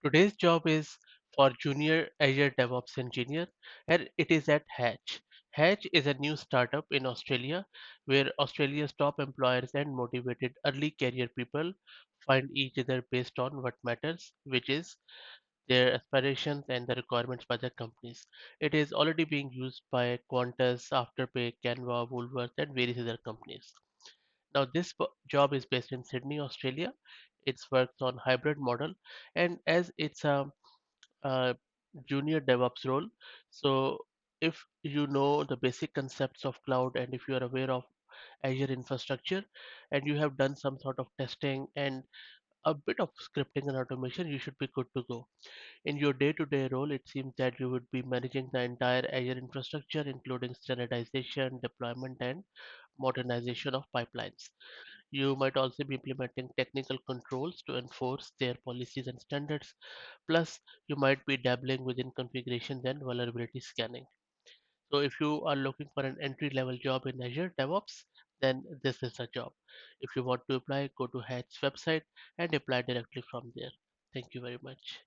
Today's job is for junior Azure DevOps engineer, and it is at Hatch. Hatch is a new startup in Australia where Australia's top employers and motivated early career people find each other based on what matters, which is their aspirations and the requirements by the companies. It is already being used by Qantas, Afterpay, Canva, Woolworths, and various other companies. Now, this job is based in Sydney, Australia. It works on hybrid model, and as it's a junior DevOps role, so if you know the basic concepts of cloud and if you are aware of Azure infrastructure and you have done some sort of testing and a bit of scripting and automation, you should be good to go. In your day-to-day role, it seems that you would be managing the entire Azure infrastructure, including standardization, deployment, and modernization of pipelines. You might also be implementing technical controls to enforce their policies and standards. Plus, you might be dabbling within configurations and vulnerability scanning. So, if you are looking for an entry level job in Azure DevOps, then this is a job. If you want to apply, go to Hatch's website and apply directly from there. Thank you very much.